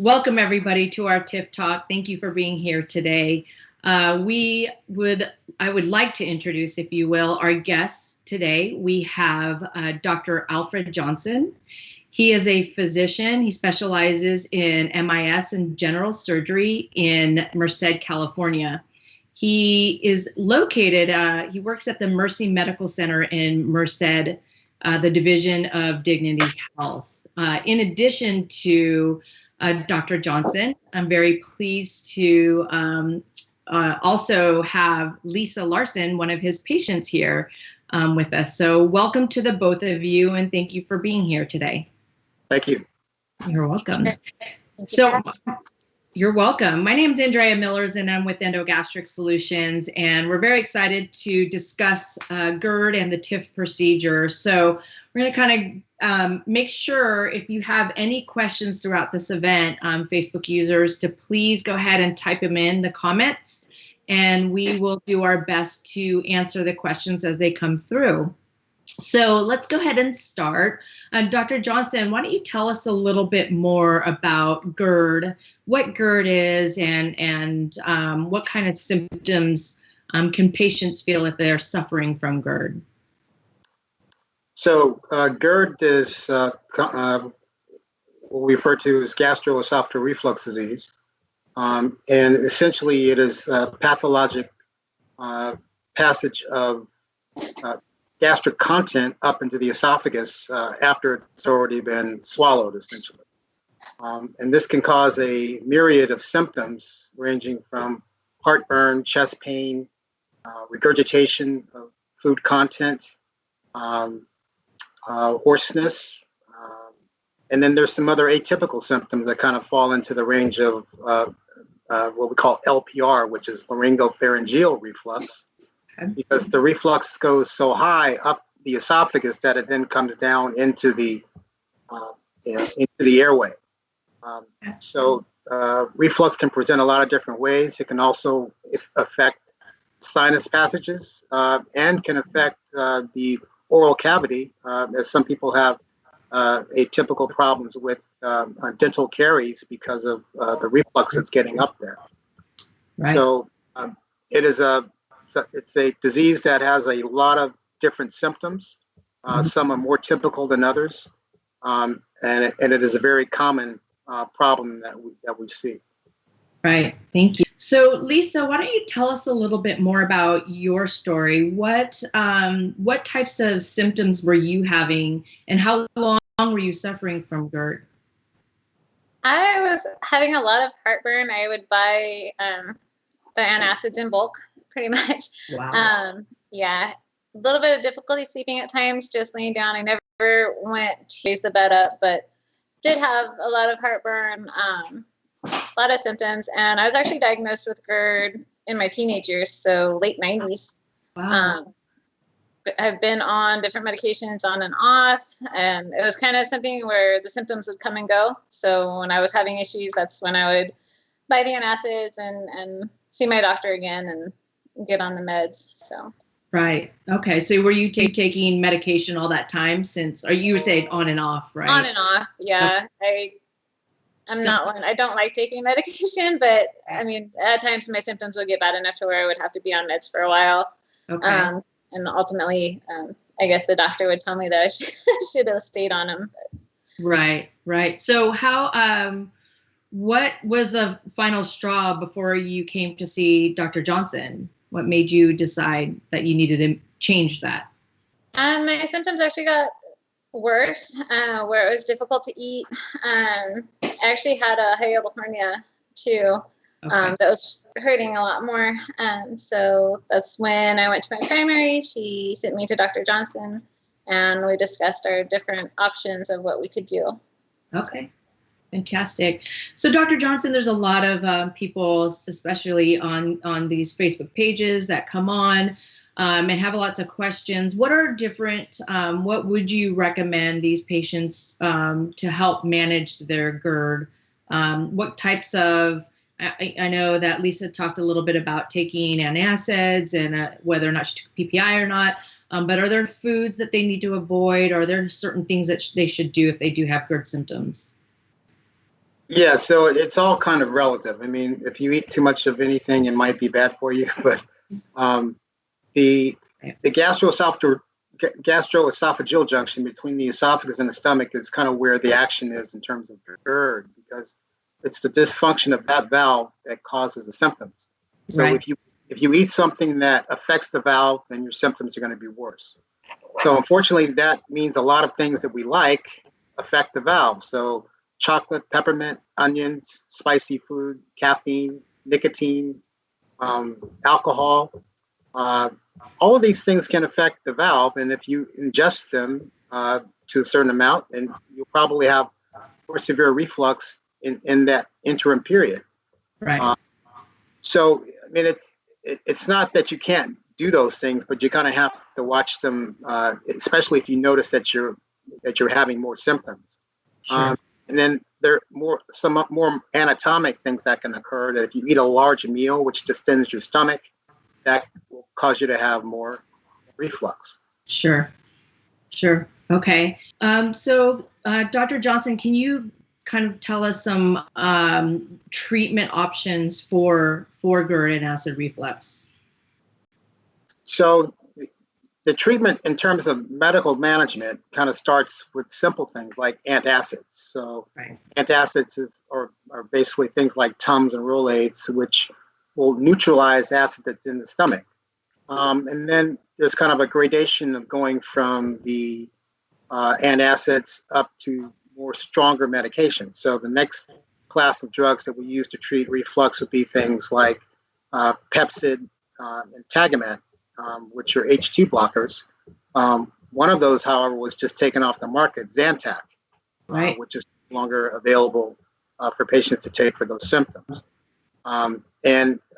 Welcome everybody to our TIF Talk. Thank you for being here today. I would like to introduce, if you will, our guests today. We have Dr. Alfred Johnson. He is a physician. He specializes in MIS and general surgery in Merced, California. He is located, he works at the Merced Medical Center in Merced, the Division of Dignity Health. In addition to Dr. Johnson, I'm very pleased to also have Lisa Larson, one of his patients here with us. So welcome to the both of you, and thank you for being here today. Thank you. You're welcome. You're welcome. My name is Andrea Millers, and I'm with Endogastric Solutions, and we're very excited to discuss GERD and the TIF procedure. So we're going to kind of make sure if you have any questions throughout this event, Facebook users, to please go ahead and type them in the comments, and we will do our best to answer the questions as they come through. So let's go ahead and start. Dr. Johnson, why don't you tell us a little bit more about GERD, what GERD is, and what kind of symptoms can patients feel if they're suffering from GERD? So GERD is what we refer to as gastroesophageal reflux disease. And essentially it is a pathologic passage of gastric content up into the esophagus after it's already been swallowed, essentially. And this can cause a myriad of symptoms ranging from heartburn, chest pain, regurgitation of food content, hoarseness, and then there's some other atypical symptoms that kind of fall into the range of what we call LPR, which is laryngopharyngeal reflux, because the reflux goes so high up the esophagus that it then comes down into the airway. So reflux can present a lot of different ways. It can also affect sinus passages and can affect the oral cavity, as some people have atypical problems with dental caries because of the reflux that's getting up there. Right. So it's a disease that has a lot of different symptoms. Some are more typical than others, and it is a very common problem that we see. Right. Thank you. So, Lisa, why don't you tell us a little bit more about your story? What types of symptoms were you having, and how long were you suffering from GERD? I was having a lot of heartburn. I would buy the antacids in bulk, pretty much. Wow. Yeah, a little bit of difficulty sleeping at times, just laying down. I never went to raise the bed up, but did have a lot of heartburn, a lot of symptoms. And I was actually diagnosed with GERD in my teenage years, so late 90s. Wow. I've been on different medications on and off, and it was kind of something where the symptoms would come and go. So when I was having issues, that's when I would buy the antacids and see my doctor again and get on the meds. So. Right. Okay. So were you taking medication all that time since, or you were saying on and off, right? On and off. Yeah. Okay. I'm not one. I don't like taking medication, but I mean, at times my symptoms would get bad enough to where I would have to be on meds for a while. Okay. And ultimately, I guess the doctor would tell me that I should have stayed on them. Right. Right. So what was the final straw before you came to see Dr. Johnson? What made you decide that you needed to change that? My symptoms actually got worse, where it was difficult to eat. I actually had a hiatal hernia too, that was hurting a lot more. So that's when I went to my primary. She sent me to Dr. Johnson, and we discussed our different options of what we could do. Okay. Fantastic. So, Dr. Johnson, there's a lot of people, especially on these Facebook pages, that come on and have lots of questions. What are different, what would you recommend these patients to help manage their GERD? What types of, I know that Lisa talked a little bit about taking antacids and whether or not she took PPI or not, but are there foods that they need to avoid? Are there certain things that they should do if they do have GERD symptoms? Yeah, so it's all kind of relative. I mean, if you eat too much of anything, it might be bad for you. But um, the the gastroesophageal junction between the esophagus and the stomach is kind of where the action is in terms of GERD, because it's the dysfunction of that valve that causes the symptoms. So Right. if you eat something that affects the valve, then your symptoms are going to be worse. So unfortunately, that means a lot of things that we like affect the valve. So chocolate, peppermint, onions, spicy food, caffeine, nicotine, alcohol. Uh, all of these things can affect the valve, and if you ingest them to a certain amount, then you'll probably have more severe reflux in that interim period. Right. So, I mean, it's not that you can't do those things, but you kind of have to watch them, especially if you notice that you're having more symptoms. Sure. And then there are some more anatomic things that can occur. That if you eat a large meal, which distends your stomach, that will cause you to have more reflux. Sure. Sure. Okay. So, Dr. Johnson, can you kind of tell us some treatment options for GERD and acid reflux? So the treatment in terms of medical management kind of starts with simple things like antacids. So Right. antacids are basically things like Tums and Rolaids, which will neutralize acid that's in the stomach. And then there's kind of a gradation of going from the antacids up to more stronger medications. So the next class of drugs that we use to treat reflux would be things like Pepcid and Tagamet, which are H2 blockers. One of those, however, was just taken off the market, Zantac, Right. which is no longer available for patients to take for those symptoms. And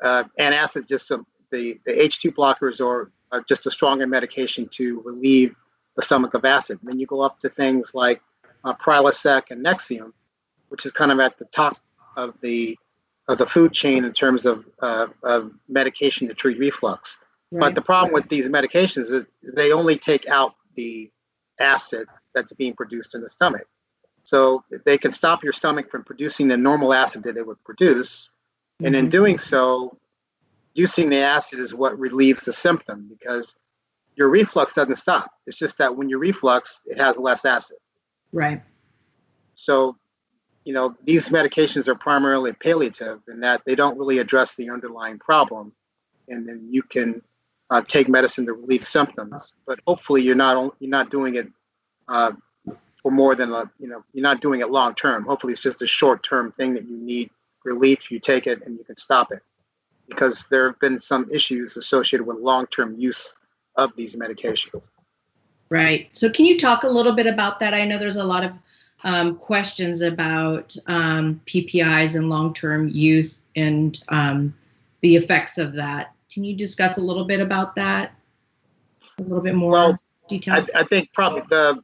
antacid, just the H2 blockers are just a stronger medication to relieve the stomach of acid. And then you go up to things like Prilosec and Nexium, which is kind of at the top of the food chain in terms of medication to treat reflux. Right. But the problem with these medications is they only take out the acid that's being produced in the stomach. So they can stop your stomach from producing the normal acid that it would produce. And in doing so, reducing the acid is what relieves the symptom, because your reflux doesn't stop. It's just that when you reflux, it has less acid. Right. So, these medications are primarily palliative in that they don't really address the underlying problem. And then you can take medicine to relieve symptoms, but hopefully you're not doing it for more than you're not doing it long term. Hopefully it's just a short term thing that you need relief. You take it and you can stop it, because there have been some issues associated with long term use of these medications. Right. So can you talk a little bit about that? I know there's a lot of questions about PPIs and long-term use and the effects of that. Can you discuss a little bit about that? A little bit more detail? I think probably the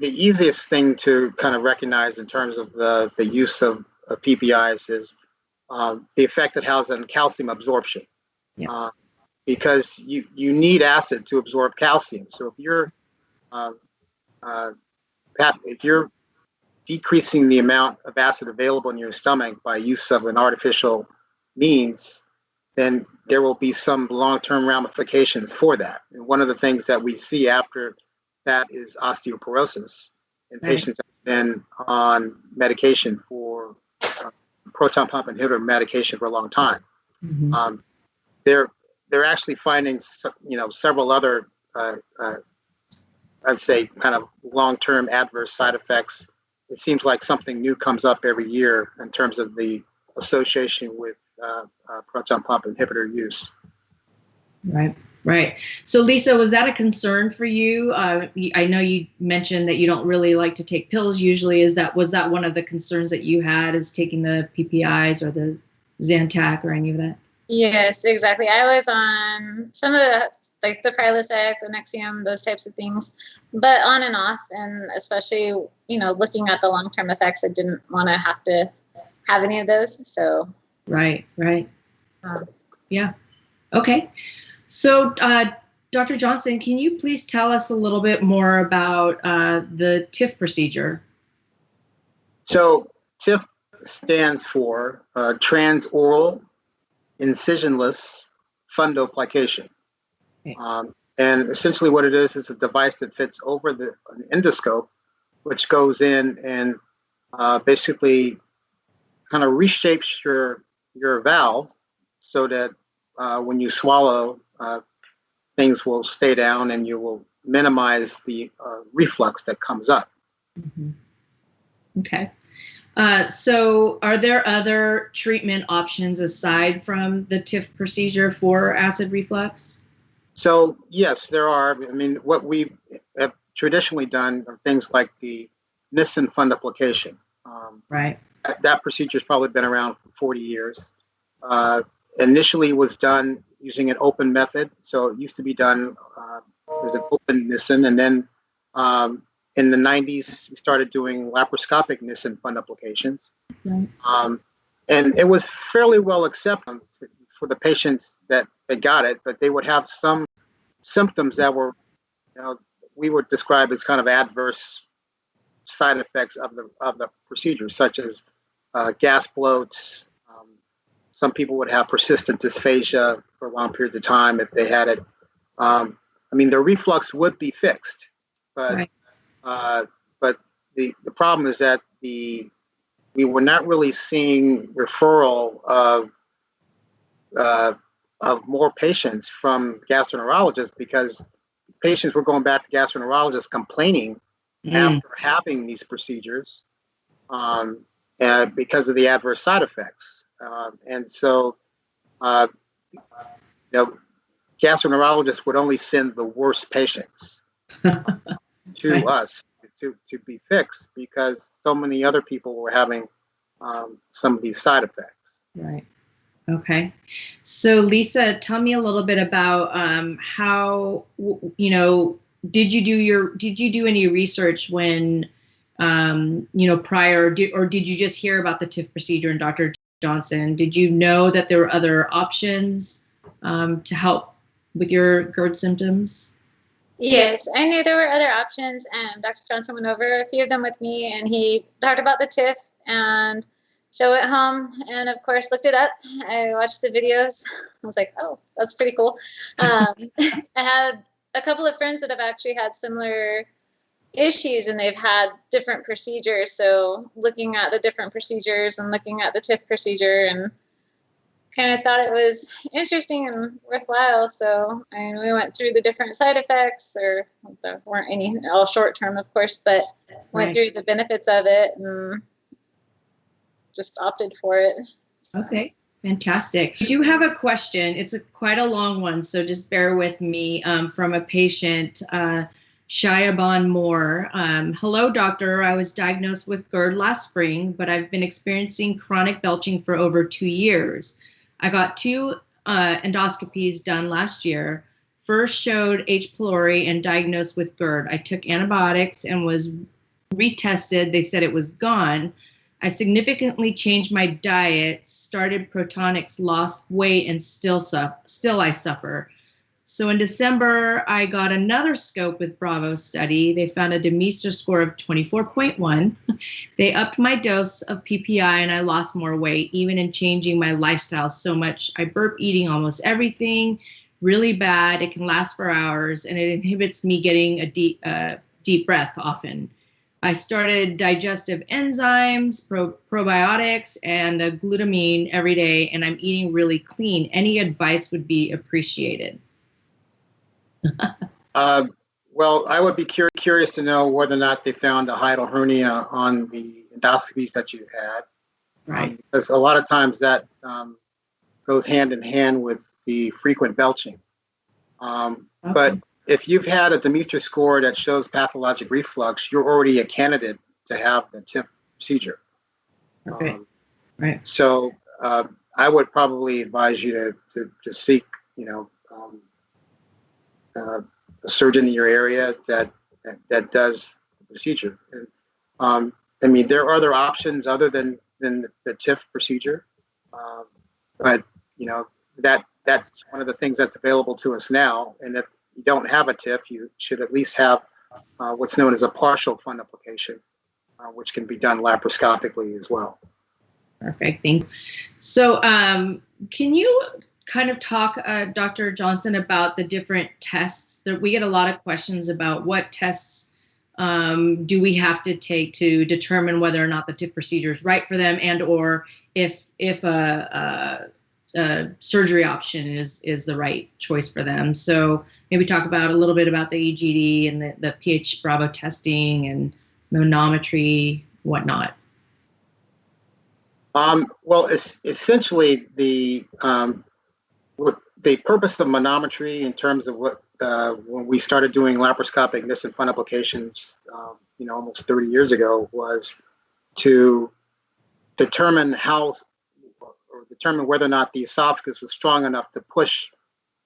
easiest thing to kind of recognize in terms of the use of PPIs is the effect it has on calcium absorption. Yeah. Because you need acid to absorb calcium. So if you're decreasing the amount of acid available in your stomach by use of an artificial means, then there will be some long-term ramifications for that. And one of the things that we see after that is osteoporosis in patients that have been on medication for proton pump inhibitor medication for a long time. Mm-hmm. They're actually finding several other I'd say kind of long-term adverse side effects. It seems like something new comes up every year in terms of the association with proton pump inhibitor use. Right. Right. So Lisa, was that a concern for you? I know you mentioned that you don't really like to take pills usually. Was that one of the concerns that you had, is taking the PPIs or the Zantac or any of that? Yes, exactly. I was on some of the, like the Prilosec, the Nexium, those types of things, but on and off. And especially, looking at the long-term effects, I didn't want to have to have any of those. So. Right. Yeah. Okay. So, Dr. Johnson, can you please tell us a little bit more about the TIF procedure? So TIF stands for transoral incisionless fundoplication. Okay. And essentially what it is a device that fits over an endoscope, which goes in and basically kind of reshapes your valve so that when you swallow, things will stay down and you will minimize the reflux that comes up. Mm-hmm. Okay. So are there other treatment options aside from the TIF procedure for acid reflux? So yes, there are. I mean, what we have traditionally done are things like the Nissen fundoplication. Right. That procedure has probably been around for 40 years. Initially was done using an open method. So it used to be done as an open Nissen, and then in the 90s, we started doing laparoscopic Nissen fundoplications. Right. And it was fairly well accepted for the patients that got it, but they would have some symptoms that were, we would describe as kind of adverse side effects of the procedure, such as gas bloat. Some people would have persistent dysphagia for long periods of time if they had it. I mean, the reflux would be fixed, but Right. But the problem is that we were not really seeing referral of more patients from gastroenterologists, because patients were going back to gastroenterologists complaining after having these procedures because of the adverse side effects. And so, gastroenterologists would only send the worst patients to Right. us to be fixed, because so many other people were having some of these side effects. Right. Okay. So Lisa, tell me a little bit about how, did you do any research when, prior, or did you just hear about the TIF procedure and Dr. Johnson? Did you know that there were other options to help with your GERD symptoms? Yes, I knew there were other options, and Dr. Johnson went over a few of them with me, and he talked about the TIF, and so went home and, of course, looked it up. I watched the videos. I was like, oh, that's pretty cool. I had a couple of friends that have actually had similar issues, and they've had different procedures. So looking at the different procedures and looking at the TIF procedure, and kind of thought it was interesting and worthwhile. So we went through the different side effects, or there weren't any, all short term, of course, but went through the benefits of it and just opted for it. So. Okay, fantastic. I do have a question. It's quite a long one, so just bear with me, from a patient, Shayaban Moore. Hello, doctor. I was diagnosed with GERD last spring, but I've been experiencing chronic belching for over 2 years. I got 2 endoscopies done last year. First showed H. pylori and diagnosed with GERD. I took antibiotics and was retested. They said it was gone. I significantly changed my diet, started protonics, lost weight, and still I suffer. So in December, I got another scope with Bravo study. They found a Demeester score of 24.1. They upped my dose of PPI and I lost more weight, even in changing my lifestyle so much. I burp eating almost everything, really bad. It can last for hours and it inhibits me getting a deep breath often. I started digestive enzymes, probiotics, and glutamine every day, and I'm eating really clean. Any advice would be appreciated. Well, I would be curious to know whether or not they found a hiatal hernia on the endoscopies that you had. Right. Because a lot of times that goes hand in hand with the frequent belching. Okay. But if you've had a Demeester score that shows pathologic reflux, you're already a candidate to have the TIF procedure. Okay. Right. So I would probably advise you to seek, a surgeon in your area that does the procedure. And, I mean, there are other options other than the TIF procedure, but that's one of the things that's available to us now. And if you don't have a TIF, you should at least have what's known as a partial fundoplication, which can be done laparoscopically as well. Perfect. Thank you. So can you kind of talk, Dr. Johnson, about the different tests? That we get a lot of questions about what tests do we have to take to determine whether or not the TIF procedure is right for them, and or if a surgery option is the right choice for them. So maybe talk about a little bit about the EGD and the pH Bravo testing and manometry, whatnot. Well, it's essentially the purpose of manometry in terms of what when we started doing laparoscopic Nissen fun applications, almost 30 years ago, was to determine whether or not the esophagus was strong enough to push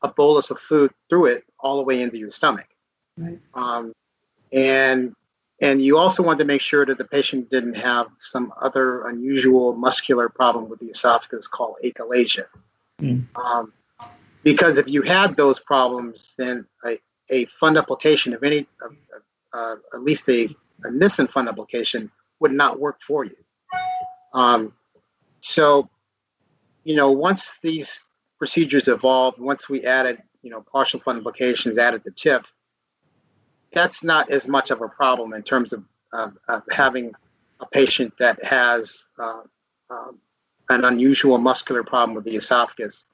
a bolus of food through it all the way into your stomach. Right. And you also want to make sure that the patient didn't have some other unusual muscular problem with the esophagus called achalasia. Because if you had those problems, then a fund application of any, at least a Nissen fund application, would not work for you. So, once these procedures evolved, once we added, partial fund applications, added the TIF, that's not as much of a problem in terms of having a patient that has an unusual muscular problem with the esophagus.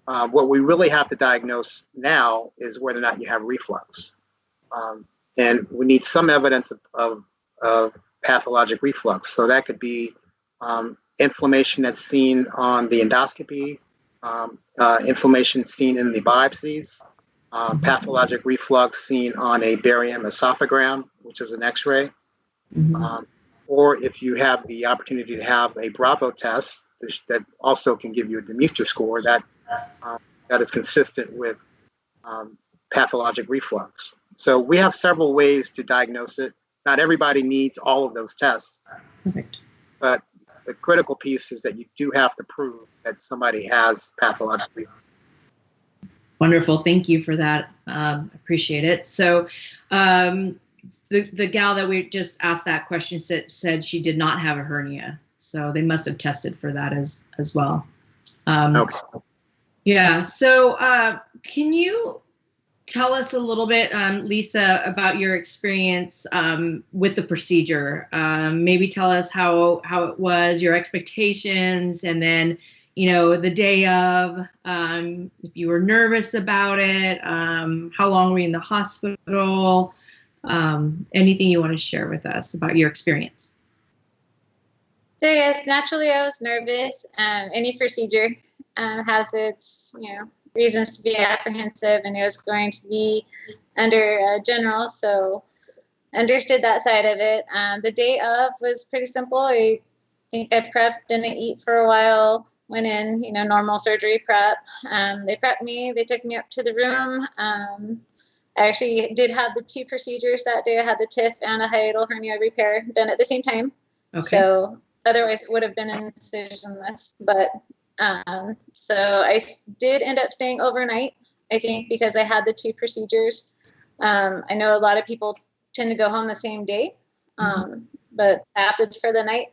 What we really have to diagnose now is whether or not you have reflux. And we need some evidence of pathologic reflux. So that could be inflammation that's seen on the endoscopy, inflammation seen in the biopsies, pathologic reflux seen on a barium esophagram, which is an X-ray. Or if you have the opportunity to have a Bravo test that also can give you a Demeester score that is consistent with pathologic reflux. So we have several ways to diagnose it. Not everybody needs all of those tests, but the critical piece is that you do have to prove that somebody has pathologic reflux. Wonderful. Thank you for that. Appreciate it. So the gal that we just asked that question said she did not have a hernia. So they must have tested for that as well. Okay. Yeah. So can you tell us a little bit, Lisa, about your experience with the procedure? Maybe tell us how it was, your expectations, and then, the day of, if you were nervous about it, how long were you in the hospital, anything you want to share with us about your experience? So yes, naturally I was nervous. Any procedure has its, reasons to be apprehensive, and it was going to be under general, so understood that side of it. The day of was pretty simple. I think I prepped, didn't eat for a while, went in, normal surgery prep. They prepped me, they took me up to the room. I actually did have the 2 procedures that day. I had the TIF and a hiatal hernia repair done at the same time. Okay. So otherwise it would have been an incisionless, but so I did end up staying overnight, I think, because I had the 2 procedures. I know a lot of people tend to go home the same day, but I opted for the night.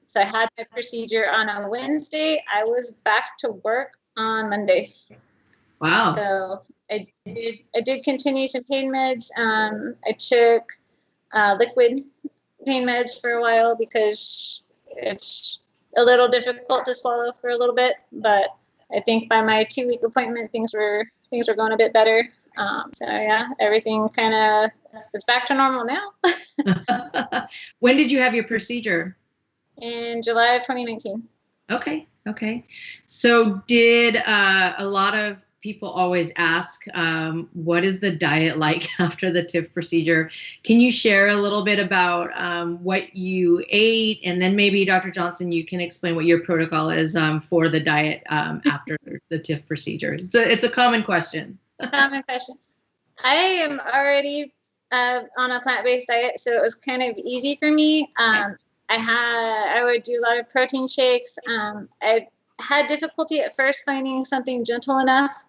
So I had my procedure on a Wednesday. I was back to work on Monday. Wow. So I did continue some pain meds. I took liquid pain meds for a while because it's a little difficult to swallow for a little bit, but I think by my 2-week appointment, things were going a bit better. So yeah, everything kind of is back to normal now. When did you have your procedure? In July of 2019. Okay. So did a lot of people always ask, what is the diet like after the TIF procedure? Can you share a little bit about what you ate? And then maybe, Dr. Johnson, you can explain what your protocol is for the diet after the TIF procedure. It's a common question. Common question. I am already on a plant-based diet, so it was kind of easy for me. I would do a lot of protein shakes. I had difficulty at first finding something gentle enough.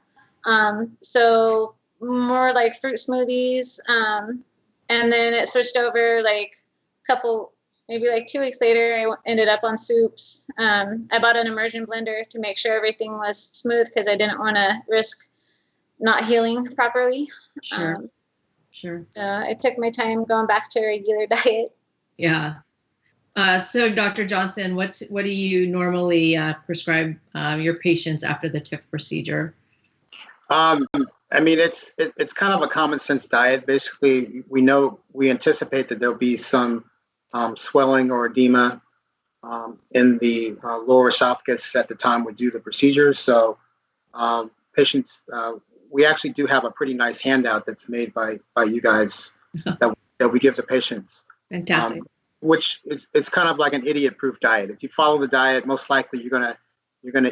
So more like fruit smoothies. And then it switched over like a couple maybe like 2 weeks later, I ended up on soups. I bought an immersion blender to make sure everything was smooth because I didn't want to risk not healing properly. Sure. Sure. So I took my time going back to a regular diet. Yeah. So Dr. Johnson, what do you normally prescribe your patients after the TIF procedure? I mean, it's kind of a common sense diet. Basically, we anticipate that there'll be some swelling or edema in the lower esophagus at the time we do the procedure. So patients, we actually do have a pretty nice handout that's made by you guys that we give to patients. Fantastic. Which it's kind of like an idiot-proof diet. If you follow the diet, most likely you're gonna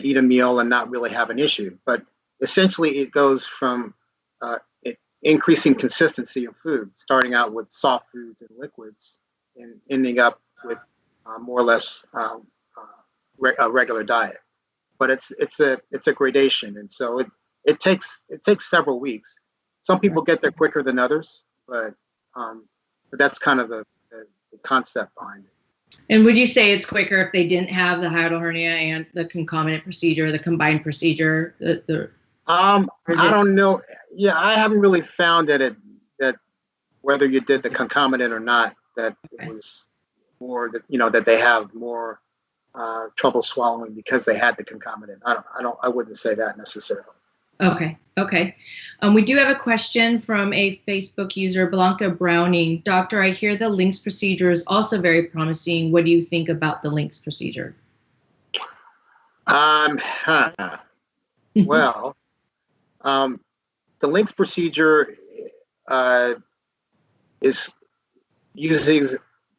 eat a meal and not really have an issue. But essentially, it goes from increasing consistency of food, starting out with soft foods and liquids, and ending up with more or less a regular diet. But it's a gradation, and so it takes several weeks. Some people get there quicker than others, but that's kind of the concept behind it. And would you say it's quicker if they didn't have the hiatal hernia and the concomitant procedure, the combined procedure? I don't know. Yeah, I haven't really found that whether you did the concomitant or not, that it was more that that they have more trouble swallowing because they had the concomitant. I wouldn't say that necessarily. Okay. We do have a question from a Facebook user, Blanca Browning. Doctor, I hear the Linx procedure is also very promising. What do you think about the Linx procedure? Well, the Linx procedure is using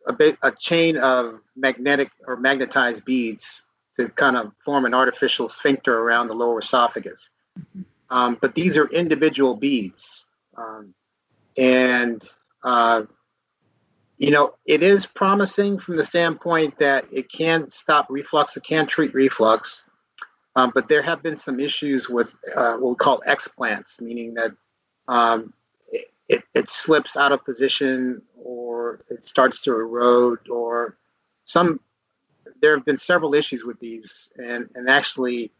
a chain of magnetic or magnetized beads to kind of form an artificial sphincter around the lower esophagus. But these are individual beads. And it is promising from the standpoint that it can stop reflux, it can treat reflux. But there have been some issues with what we call explants, meaning that it slips out of position or it starts to erode, or there have been several issues with these. And actually,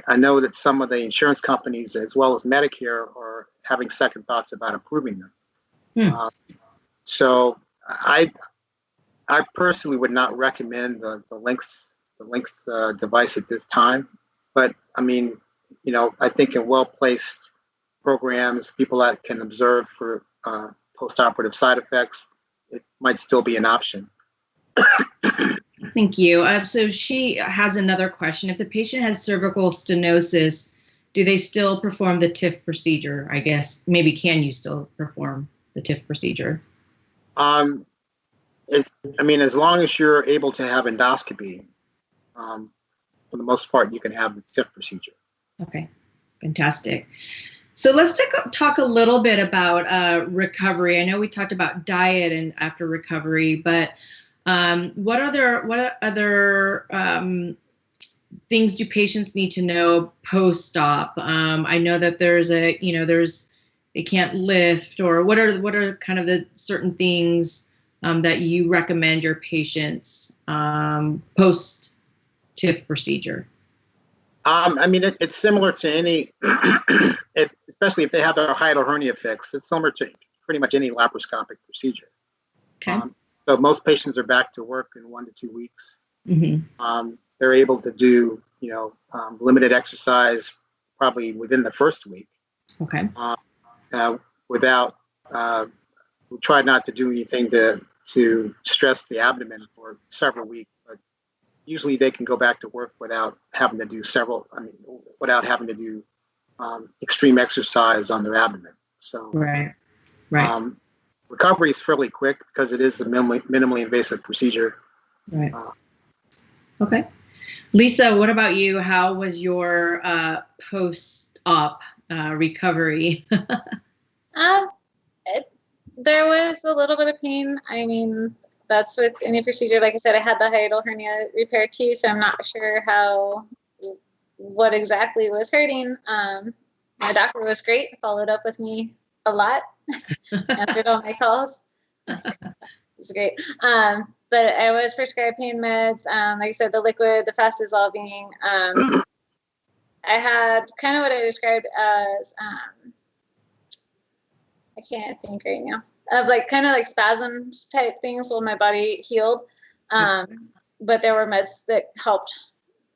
I know that some of the insurance companies, as well as Medicare, are having second thoughts about approving them. So I personally would not recommend the Linx device at this time. But I mean, I think in well-placed programs, people that can observe for post-operative side effects, it might still be an option. Thank you. So she has another question. If the patient has cervical stenosis, do they still perform the TIF procedure? I guess maybe can you still perform the TIF procedure? I mean, as long as you're able to have endoscopy, for the most part, you can have the TIF procedure. Okay, fantastic. So let's talk a little bit about recovery. I know we talked about diet and after recovery, but what other things do patients need to know post-op? I know that they can't lift, or what are kind of the certain things that you recommend your patients post TIF procedure? I mean, it's similar to any, especially if they have their hiatal hernia fixed. It's similar to pretty much any laparoscopic procedure. Okay. So most patients are back to work in 1 to 2 weeks. Mm-hmm. They're able to do, limited exercise probably within the first week. Okay. We try not to do anything to stress the abdomen for several weeks, but usually they can go back to work without having to do extreme exercise on their abdomen. So right. Recovery is fairly quick because it is a minimally invasive procedure. Right. Okay. Lisa, what about you? How was your post-op recovery? There was a little bit of pain. I mean, that's with any procedure. Like I said, I had the hiatal hernia repair too, so I'm not sure what exactly was hurting. My doctor was great, followed up with me a lot, answered all my calls. It's great. But I was prescribed pain meds. Like I said, the liquid, the fast dissolving. I had kind of what I described as, I can't think right now, of like kind of like spasms type things while my body healed. But there were meds that helped,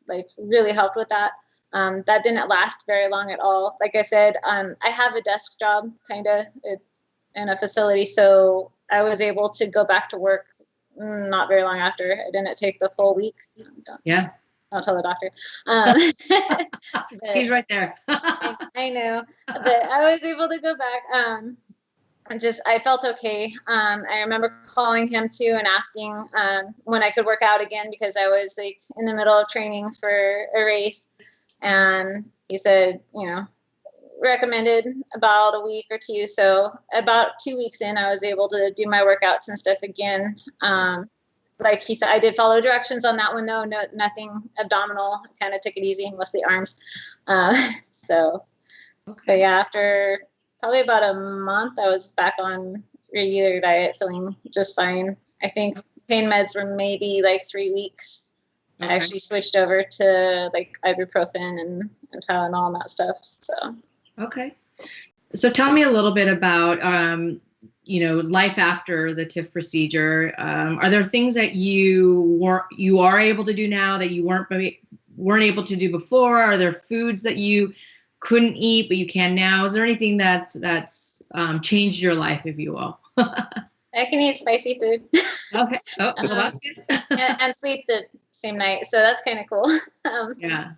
like really helped with that. That didn't last very long at all. Like I said, I have a desk job kind of in a facility, so I was able to go back to work not very long after. I didn't take the full week. I'll tell the doctor. He's right there. I know, but I was able to go back. I felt okay. I remember calling him too and asking when I could work out again, because I was like in the middle of training for a race. And he said, recommended about a week or two. So about 2 weeks in, I was able to do my workouts and stuff again. Like he said, I did follow directions on that one though. No, nothing abdominal. Kind of took it easy, mostly arms. But yeah, after probably about a month, I was back on regular diet, feeling just fine. I think pain meds were maybe like 3 weeks. I actually switched over to like ibuprofen and Tylenol and that stuff. So. Okay. So tell me a little bit about, life after the TIF procedure. Are there things that you are able to do now that you weren't able to do before? Are there foods that you couldn't eat but you can now? Is there anything that's changed your life, if you will? I can eat spicy food. Okay. Oh, well, that's good. and sleep the same night, so that's kind of cool. Yeah.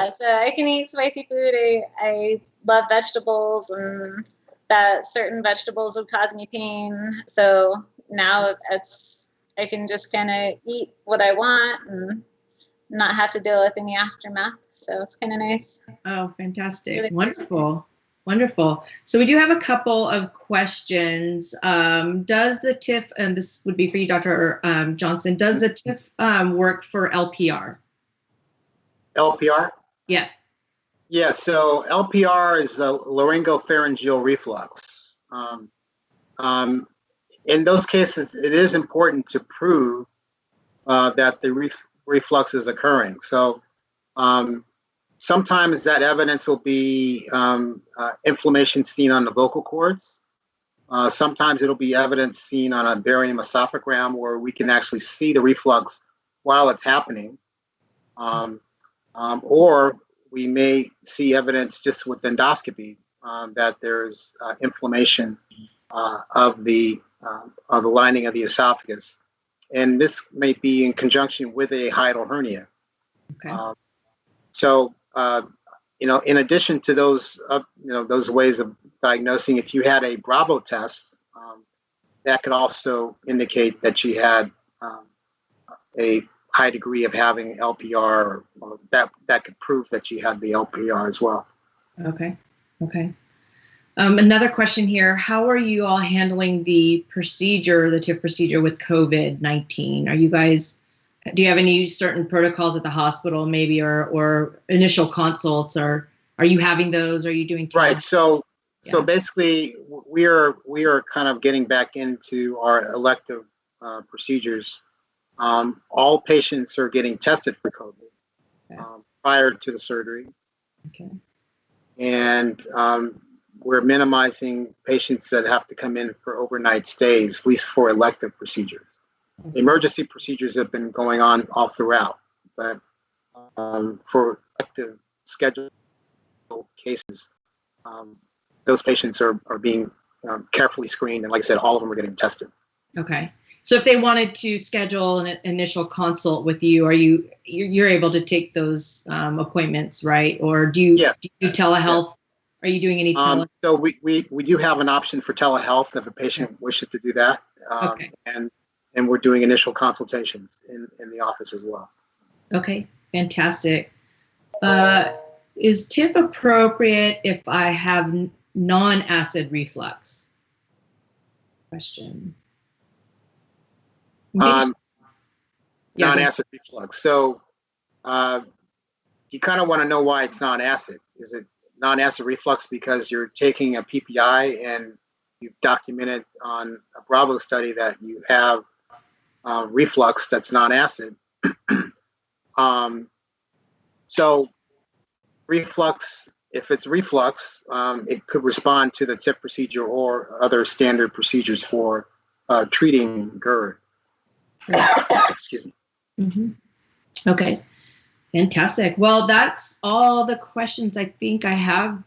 So I can eat spicy food. I love vegetables, and that certain vegetables would cause me pain. So now I can just kind of eat what I want and not have to deal with any aftermath. So it's kind of nice. Oh, fantastic. Really Wonderful. Wonderful. So we do have a couple of questions. Does the TIF, and this would be for you, Dr. Johnson, does the TIF work for LPR? LPR? Yes. Yeah, so LPR is the laryngopharyngeal reflux. In those cases, it is important to prove that the reflux is occurring. So sometimes that evidence will be inflammation seen on the vocal cords. Sometimes it'll be evidence seen on a barium esophagram, where we can actually see the reflux while it's happening. Or we may see evidence just with endoscopy that there's inflammation of the lining of the esophagus. And this may be in conjunction with a hiatal hernia. Okay. In addition to those, those ways of diagnosing, if you had a Bravo test, that could also indicate that you had a high degree of having LPR, or that could prove that you had the LPR as well. Okay. Another question here: how are you all handling the TIF procedure with COVID-19? Do you have any certain protocols at the hospital, maybe, or initial consults, or are you having those? Are you doing right? So basically, we are kind of getting back into our elective procedures. All patients are getting tested for COVID prior to the surgery. Okay. And we're minimizing patients that have to come in for overnight stays, at least for elective procedures. Okay. Emergency procedures have been going on all throughout, but for elective scheduled cases, those patients are being carefully screened. And like I said, all of them are getting tested. Okay. So if they wanted to schedule an initial consult with you, you're able to take those appointments, right? Or do you do telehealth? Yeah. Are you doing any telehealth? So we do have an option for telehealth if a patient wishes to do that. Okay. And we're doing initial consultations in the office as well. Okay, fantastic. Is TIF appropriate if I have non-acid reflux? Question. Non-acid reflux. So you kind of want to know why it's non-acid. Is it non-acid reflux because you're taking a PPI and you've documented on a Bravo study that you have reflux that's non-acid. So reflux, if it's reflux, it could respond to the TIF procedure or other standard procedures for treating GERD. Excuse me. Mm-hmm. Okay, fantastic. Well, that's all the questions I think I have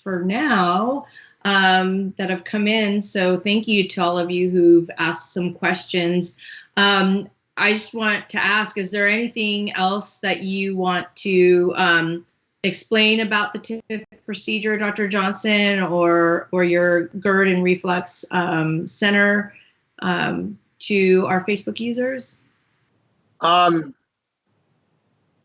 for now that have come in. So thank you to all of you who've asked some questions. I just want to ask, is there anything else that you want to explain about the TIF procedure, Dr. Johnson, or your GERD and reflux center to our Facebook users?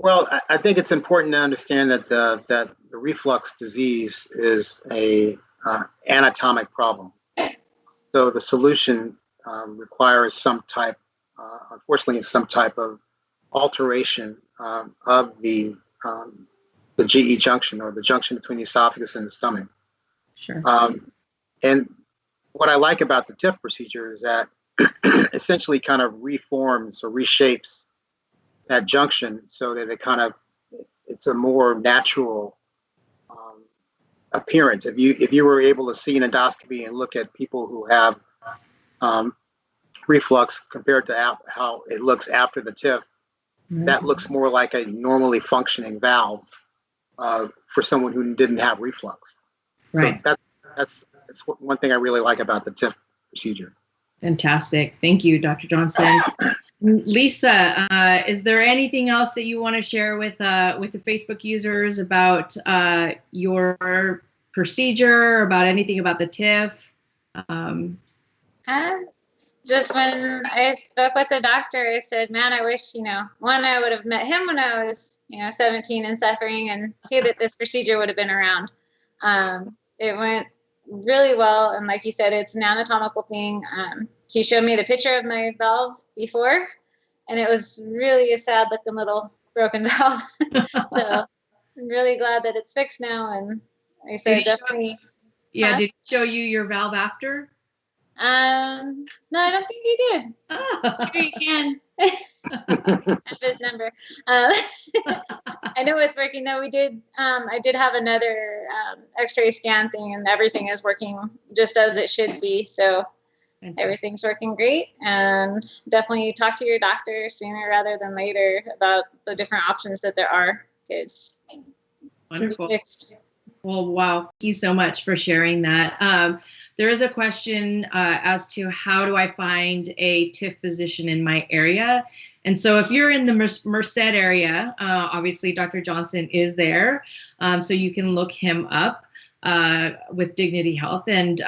Well, I think it's important to understand that the reflux disease is a anatomic problem. So the solution requires some type, unfortunately, some type of alteration of the GE junction, or the junction between the esophagus and the stomach. Sure. And what I like about the TIF procedure is that essentially kind of reforms or reshapes that junction so that it's a more natural appearance. If you were able to see an endoscopy and look at people who have reflux compared to how it looks after the TIF, that looks more like a normally functioning valve for someone who didn't have reflux. Right. So that's one thing I really like about the TIF procedure. Fantastic. Thank you, Dr. Johnson. Lisa, is there anything else that you want to share with the Facebook users about your procedure, about anything about the TIF? Just when I spoke with the doctor, I said, man, I wish, one, I would have met him when I was, 17 and suffering, and two, that this procedure would have been around. It went really well. And like you said, it's an anatomical thing. He showed me the picture of my valve before, and it was really a sad looking little broken valve. So I'm really glad that it's fixed now. And like I said, definitely. Yeah. Did he show you your valve after? No, I don't think he did. Oh. Sure, you can. I have his number. I know it's working though. I did have another x-ray scan thing, and everything is working just as it should be. So everything's working great, and definitely talk to your doctor sooner rather than later about the different options that there are. Because wonderful. Well, wow. Thank you so much for sharing that. There is a question as to how do I find a TIF physician in my area? And so if you're in the Merced area, obviously Dr. Johnson is there. So you can look him up with Dignity Health. And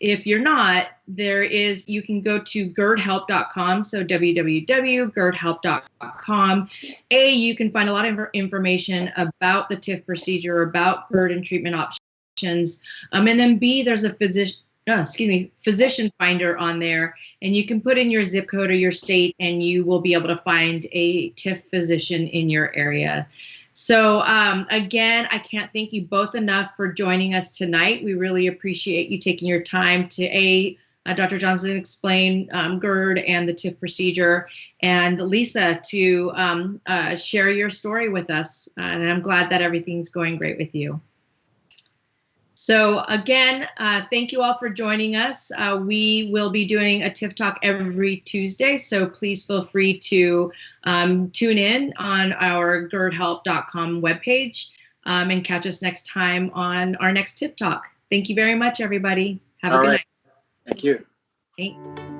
if you're not, you can go to gerdhelp.com. So www.gerdhelp.com. You can find a lot of information about the TIF procedure, about GERD and treatment options. And then B, there's a physician finder on there, and you can put in your zip code or your state, and you will be able to find a TIF physician in your area. So again, I can't thank you both enough for joining us tonight. We really appreciate you taking your time to Dr. Johnson explain GERD and the TIF procedure, and Lisa to share your story with us. And I'm glad that everything's going great with you. So again, thank you all for joining us. We will be doing a TIF Talk every Tuesday, so please feel free to tune in on our gerdhelp.com webpage and catch us next time on our next TIF Talk. Thank you very much, everybody. Have a good night. Thank you. Thanks.